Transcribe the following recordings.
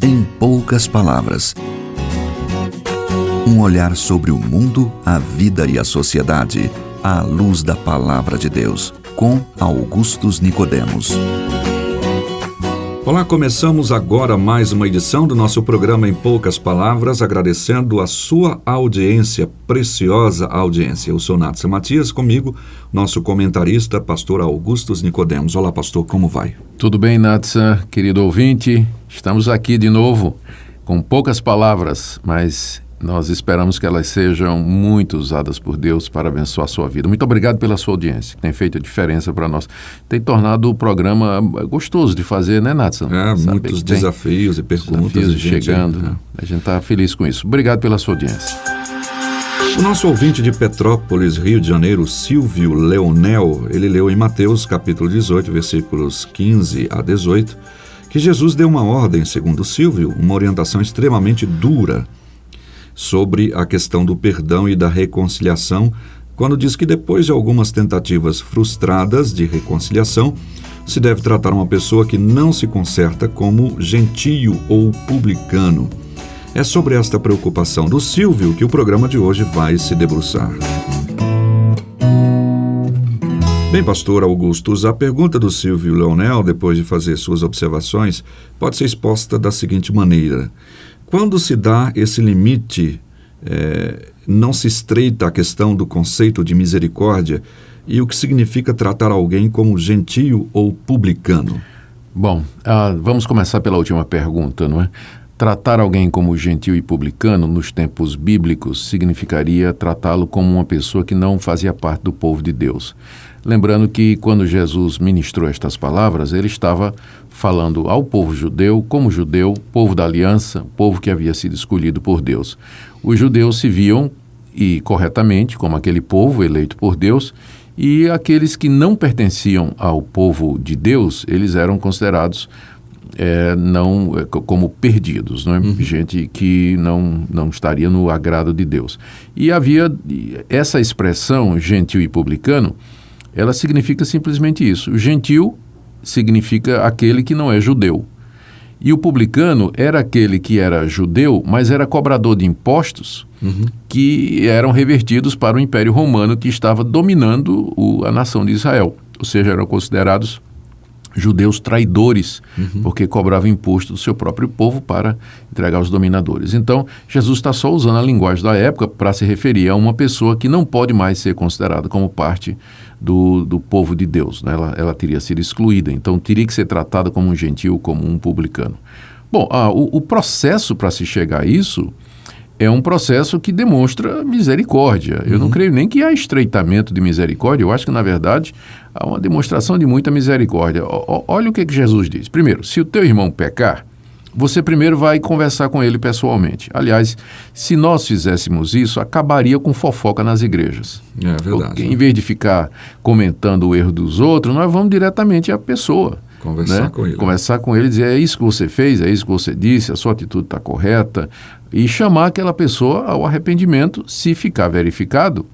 Em poucas palavras. Um olhar sobre o mundo, a vida e a sociedade, à luz da Palavra de Deus, com Augustus Nicodemos. Olá, começamos agora mais uma edição do nosso programa Em Poucas Palavras, agradecendo a sua audiência, preciosa audiência. Eu sou Natsa Matias, comigo, nosso comentarista, pastor Augustus Nicodemos. Olá, pastor, como vai? Tudo bem, Natsa, querido ouvinte? Estamos aqui de novo com poucas palavras, mas nós esperamos que elas sejam muito usadas por Deus para abençoar a sua vida. Muito obrigado pela sua audiência, que tem feito a diferença para nós. Tem tornado o programa gostoso de fazer, né, Natson? Muitos desafios e perguntas. Desafios chegando, né? A gente está feliz com isso. Obrigado pela sua audiência. O nosso ouvinte de Petrópolis, Rio de Janeiro, Silvio Leonel, ele leu em Mateus capítulo 18, versículos 15 a 18, que Jesus deu uma ordem, segundo Silvio, uma orientação extremamente dura sobre a questão do perdão e da reconciliação, quando diz que depois de algumas tentativas frustradas de reconciliação, se deve tratar uma pessoa que não se conserta como gentio ou publicano. É sobre esta preocupação do Silvio que o programa de hoje vai se debruçar. Bem, pastor Augustus, a pergunta do Silvio Leonel, depois de fazer suas observações, pode ser exposta da seguinte maneira: quando se dá esse limite, não se estreita a questão do conceito de misericórdia e o que significa tratar alguém como gentio ou publicano? Bom, vamos começar pela última pergunta, não é? Tratar alguém como gentio e publicano, nos tempos bíblicos, significaria tratá-lo como uma pessoa que não fazia parte do povo de Deus. Lembrando que quando Jesus ministrou estas palavras, ele estava falando ao povo judeu, como judeu, povo da aliança, povo que havia sido escolhido por Deus. Os judeus se viam, e corretamente, como aquele povo eleito por Deus, e aqueles que não pertenciam ao povo de Deus, eles eram considerados como perdidos, não é? Gente que não estaria no agrado de Deus. E havia essa expressão, gentio e publicano, ela significa simplesmente isso. O gentil significa aquele que não é judeu. E o publicano era aquele que era judeu, mas era cobrador de impostos que eram revertidos para o Império Romano, que estava dominando a nação de Israel. Ou seja, eram considerados judeus traidores, porque cobravam imposto do seu próprio povo para entregar aos dominadores. Então, Jesus está só usando a linguagem da época para se referir a uma pessoa que não pode mais ser considerada como parte do povo de Deus, né? Ela teria sido excluída, então teria que ser tratada como um gentil, como um publicano. Bom, o processo para se chegar a isso é um processo que demonstra misericórdia. Eu não creio nem que há estreitamento de misericórdia, eu acho que, na verdade, há uma demonstração de muita misericórdia. Olha o que Jesus diz. Primeiro, se o teu irmão pecar, você primeiro vai conversar com ele pessoalmente. Aliás, se nós fizéssemos isso, acabaria com fofoca nas igrejas. É verdade. Porque, em vez de ficar comentando o erro dos outros, nós vamos diretamente à pessoa. Conversar com ele. Conversar com ele e dizer, é isso que você fez, é isso que você disse, a sua atitude está correta, e chamar aquela pessoa ao arrependimento, se ficar verificado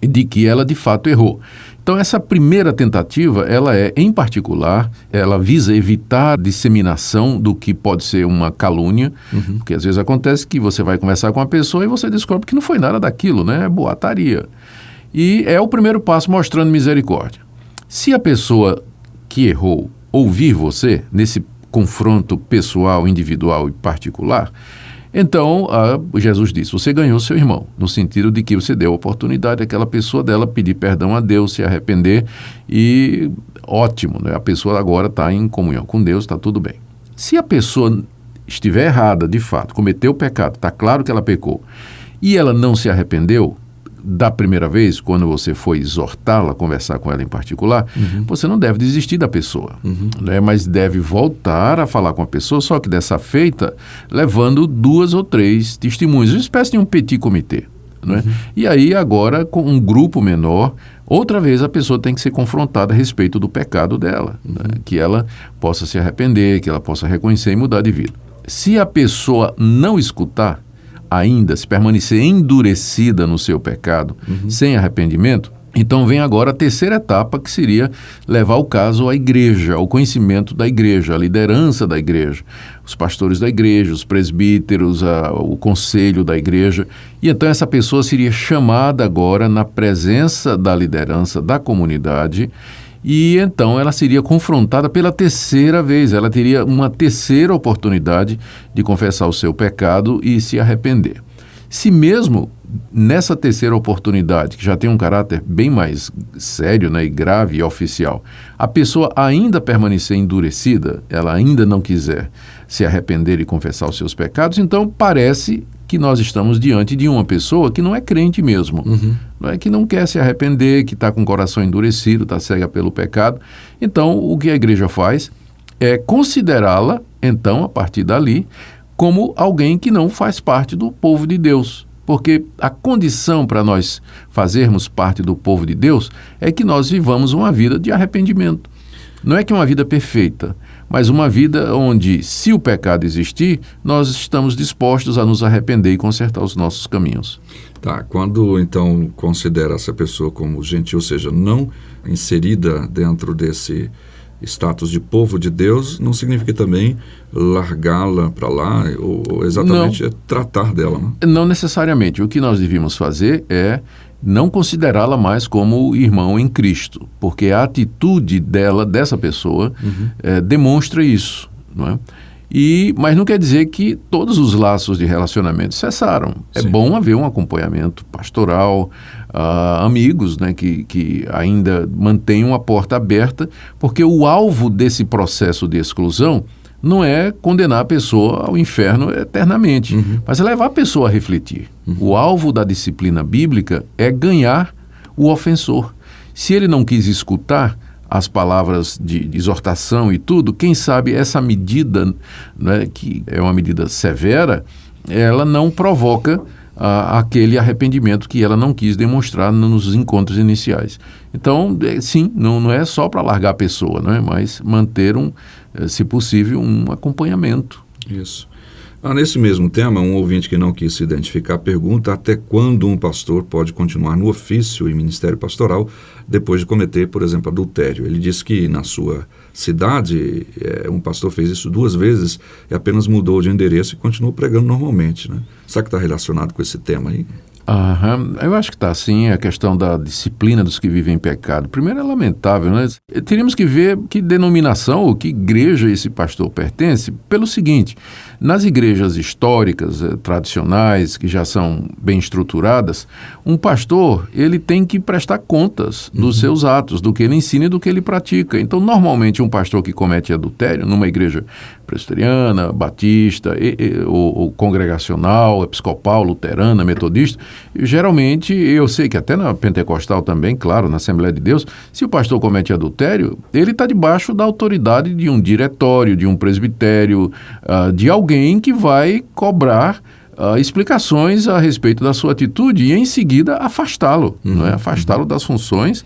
de que ela de fato errou. Então, essa primeira tentativa, ela em particular, ela visa evitar a disseminação do que pode ser uma calúnia, porque às vezes acontece que você vai conversar com uma pessoa e você descobre que não foi nada daquilo, né? É boataria. E é o primeiro passo mostrando misericórdia. Se a pessoa que errou ouvir você nesse confronto pessoal, individual e particular, então Jesus disse, você ganhou seu irmão, no sentido de que você deu a oportunidade àquela pessoa dela pedir perdão a Deus, se arrepender, e ótimo, né? A pessoa agora está em comunhão com Deus, está tudo bem. Se a pessoa estiver errada, de fato, cometeu o pecado, está claro que ela pecou, e ela não se arrependeu da primeira vez, quando você foi exortá-la, conversar com ela em particular, você não deve desistir da pessoa, né? Mas deve voltar a falar com a pessoa, só que dessa feita, levando 2 ou 3 testemunhos, uma espécie de um petit comité, né? E aí agora, com um grupo menor, outra vez a pessoa tem que ser confrontada a respeito do pecado dela, né? Que ela possa se arrepender, que ela possa reconhecer e mudar de vida. Se a pessoa não escutar, ainda se permanecer endurecida no seu pecado, sem arrependimento, Então vem agora a terceira etapa, que seria levar o caso à igreja, ao conhecimento da igreja, à liderança da igreja, os pastores da igreja, os presbíteros, o conselho da igreja. E então essa pessoa seria chamada agora na presença da liderança da comunidade, e então ela seria confrontada pela terceira vez, ela teria uma terceira oportunidade de confessar o seu pecado e se arrepender. Se mesmo nessa terceira oportunidade, que já tem um caráter bem mais sério, né, e grave e oficial, a pessoa ainda permanecer endurecida, ela ainda não quiser se arrepender e confessar os seus pecados, então parece que nós estamos diante de uma pessoa que não é crente mesmo, não é, que não quer se arrepender, que está com o coração endurecido, está cega pelo pecado. Então, o que a igreja faz é considerá-la, então, a partir dali, como alguém que não faz parte do povo de Deus. Porque a condição para nós fazermos parte do povo de Deus é que nós vivamos uma vida de arrependimento. Não é que uma vida perfeita, mas uma vida onde, se o pecado existir, nós estamos dispostos a nos arrepender e consertar os nossos caminhos. Tá, quando então considera essa pessoa como gentil, ou seja, não inserida dentro desse status de povo de Deus, não significa também largá-la para lá, ou exatamente é tratar dela, né? Não necessariamente. O que nós devíamos fazer é não considerá-la mais como irmão em Cristo, porque a atitude dessa pessoa demonstra isso, não é? Mas não quer dizer que todos os laços de relacionamento cessaram. É bom haver um acompanhamento pastoral, amigos, né, que ainda mantenham a porta aberta, porque o alvo desse processo de exclusão não é condenar a pessoa ao inferno eternamente, mas é levar a pessoa a refletir. O alvo da disciplina bíblica é ganhar o ofensor. Se ele não quis escutar as palavras de exortação e tudo, quem sabe essa medida, né, que é uma medida severa, ela não provoca aquele arrependimento que ela não quis demonstrar nos encontros iniciais. Então, sim, não é só para largar a pessoa, não é? Mas manter, se possível, um acompanhamento. Isso. Nesse mesmo tema, um ouvinte que não quis se identificar pergunta até quando um pastor pode continuar no ofício e ministério pastoral depois de cometer, por exemplo, adultério. Ele disse que na sua cidade um pastor fez isso 2 vezes e apenas mudou de endereço e continuou pregando normalmente, né? Será que está relacionado com esse tema aí? Eu acho que está sim, a questão da disciplina dos que vivem em pecado. Primeiro, é lamentável, né? Teríamos que ver que denominação ou que igreja esse pastor pertence pelo seguinte: nas igrejas históricas, tradicionais, que já são bem estruturadas, um pastor, ele tem que prestar contas dos seus atos, do que ele ensina e do que ele pratica. Então, normalmente, um pastor que comete adultério numa igreja presbiteriana, batista, ou congregacional, episcopal, luterana, metodista, geralmente, eu sei que até na pentecostal também, claro, na Assembleia de Deus, se o pastor comete adultério, ele está debaixo da autoridade de um diretório, de um presbitério, de alguém que vai cobrar explicações a respeito da sua atitude e, em seguida, afastá-lo, não é? Afastá-lo das funções,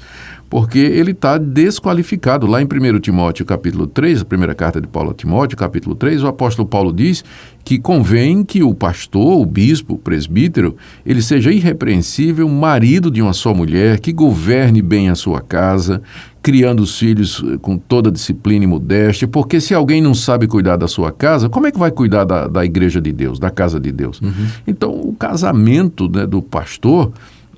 porque ele está desqualificado. Lá em 1 Timóteo, capítulo 3, a primeira carta de Paulo a Timóteo, capítulo 3, o apóstolo Paulo diz que convém que o pastor, o bispo, o presbítero, ele seja irrepreensível, marido de uma só mulher, que governe bem a sua casa, criando os filhos com toda disciplina e modéstia, porque se alguém não sabe cuidar da sua casa, como é que vai cuidar da igreja de Deus, da casa de Deus? Então, o casamento, né, do pastor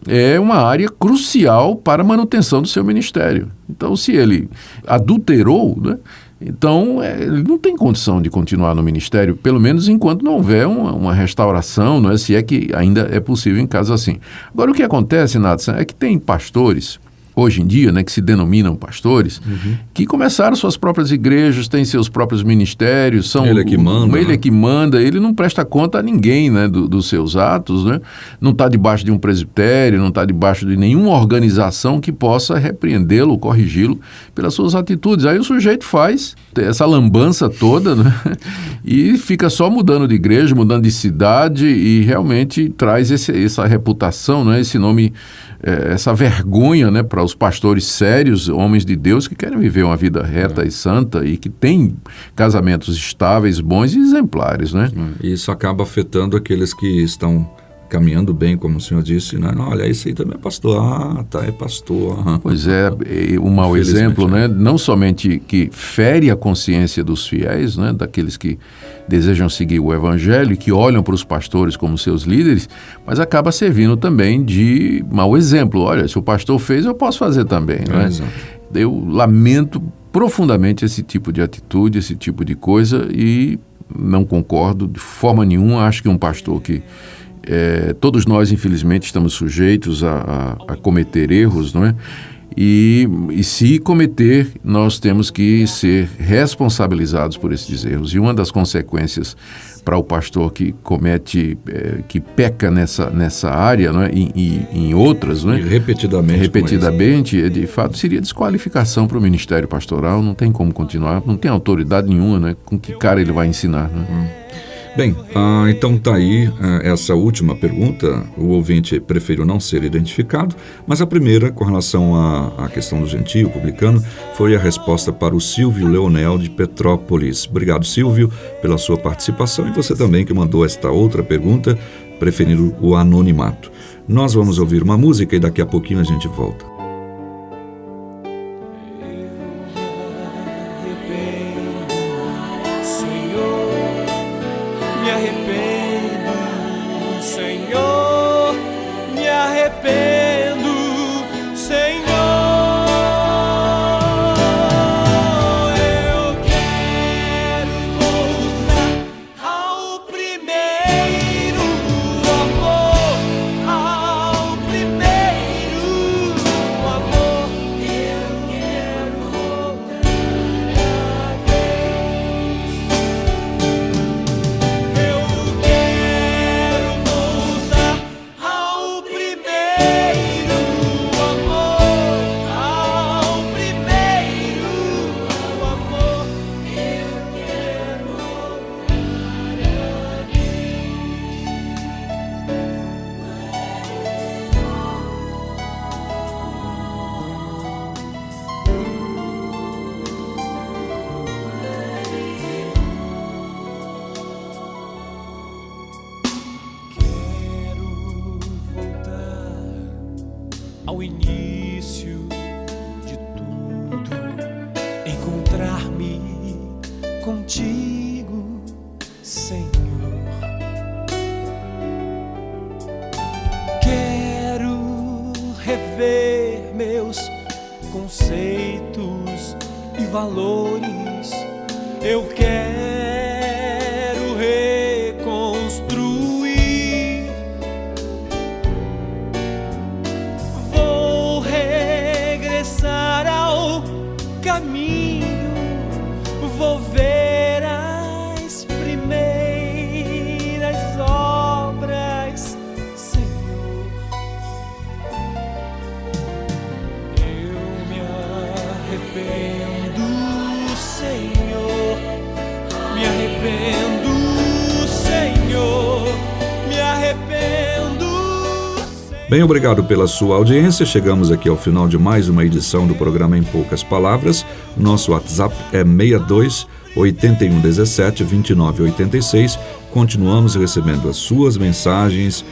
é uma área crucial para a manutenção do seu ministério. Então, se ele adulterou, né, então ele não tem condição de continuar no ministério, pelo menos enquanto não houver uma restauração, não é? Se é que ainda é possível em casos assim. Agora, o que acontece, Nathan, é que tem pastores hoje em dia, né, que se denominam pastores, que começaram suas próprias igrejas, têm seus próprios ministérios, ele é que manda, ele é que manda, ele não presta conta a ninguém, né, dos seus atos, né? Não está debaixo de um presbitério, não está debaixo de nenhuma organização que possa repreendê-lo, corrigi-lo pelas suas atitudes. Aí o sujeito faz essa lambança toda, né, e fica só mudando de igreja, mudando de cidade, e realmente traz essa reputação, né, esse nome, essa vergonha, né, para os pastores sérios, homens de Deus que querem viver uma vida reta e santa e que têm casamentos estáveis, bons e exemplares, né? Isso acaba afetando aqueles que estão caminhando bem, como o senhor disse, né? Não, olha, esse aí também é pastor. Ah, tá, é pastor. Aham. Pois é, um mau exemplo, né? Não somente que fere a consciência dos fiéis, né? Daqueles que desejam seguir o evangelho e que olham para os pastores como seus líderes, mas acaba servindo também de mau exemplo. Olha, se o pastor fez, eu posso fazer também, né? Exato. Eu lamento profundamente esse tipo de atitude, esse tipo de coisa, e não concordo de forma nenhuma. Acho que um pastor que todos nós, infelizmente, estamos sujeitos a cometer erros, não é? E se cometer, nós temos que ser responsabilizados por esses erros. E uma das consequências para o pastor que comete, que peca nessa área, não é? E em outras, não é? E repetidamente, de fato, seria desqualificação para o ministério pastoral. Não tem como continuar, não tem autoridade nenhuma, né? Com que cara ele vai ensinar, né? Bem, então está aí essa última pergunta. O ouvinte preferiu não ser identificado, mas a primeira, com relação à questão do gentio, publicano, foi a resposta para o Silvio Leonel de Petrópolis. Obrigado, Silvio, pela sua participação, e você também que mandou esta outra pergunta, preferindo o anonimato. Nós vamos ouvir uma música e daqui a pouquinho a gente volta. Ao início de tudo, encontrar-me contigo, Senhor. Quero rever meus conceitos e valores. Eu quero reconstruir. Caminho, vou ver as primeiras obras, Senhor. Eu me arrependo, Senhor. Me arrependo, Senhor. Me arrependo. Bem, obrigado pela sua audiência. Chegamos aqui ao final de mais uma edição do programa Em Poucas Palavras. Nosso WhatsApp é 62 8117 2986. Continuamos recebendo as suas mensagens.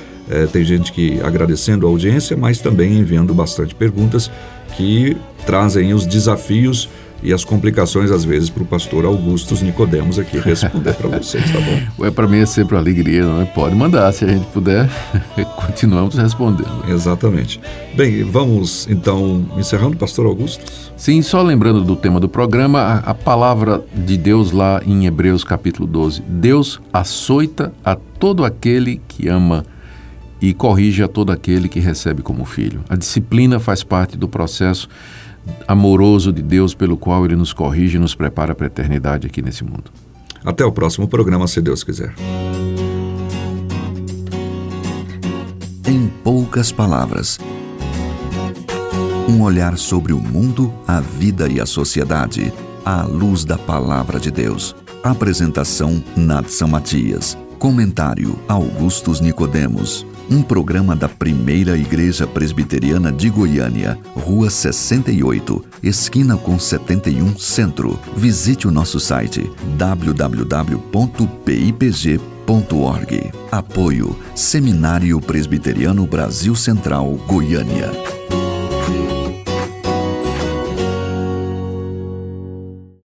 Tem gente que agradecendo a audiência, mas também enviando bastante perguntas que trazem os desafios e as complicações, às vezes, para o pastor Augustus Nicodemos aqui responder para vocês, tá bom? Para mim é sempre uma alegria, não é? Pode mandar, se a gente puder, continuamos respondendo. Exatamente. Bem, vamos então encerrando, pastor Augustus? Sim, só lembrando do tema do programa, a palavra de Deus lá em Hebreus capítulo 12. Deus açoita a todo aquele que ama e corrige a todo aquele que recebe como filho. A disciplina faz parte do processo amoroso de Deus pelo qual Ele nos corrige e nos prepara para a eternidade aqui nesse mundo. Até o próximo programa, se Deus quiser. Em poucas palavras, um olhar sobre o mundo, a vida e a sociedade, à luz da Palavra de Deus. Apresentação, Nadson Matias. Comentário, Augustus Nicodemos. Um programa da Primeira Igreja Presbiteriana de Goiânia, Rua 68, esquina com 71, Centro. Visite o nosso site www.pipg.com.br. Apoio Seminário Presbiteriano Brasil Central, Goiânia.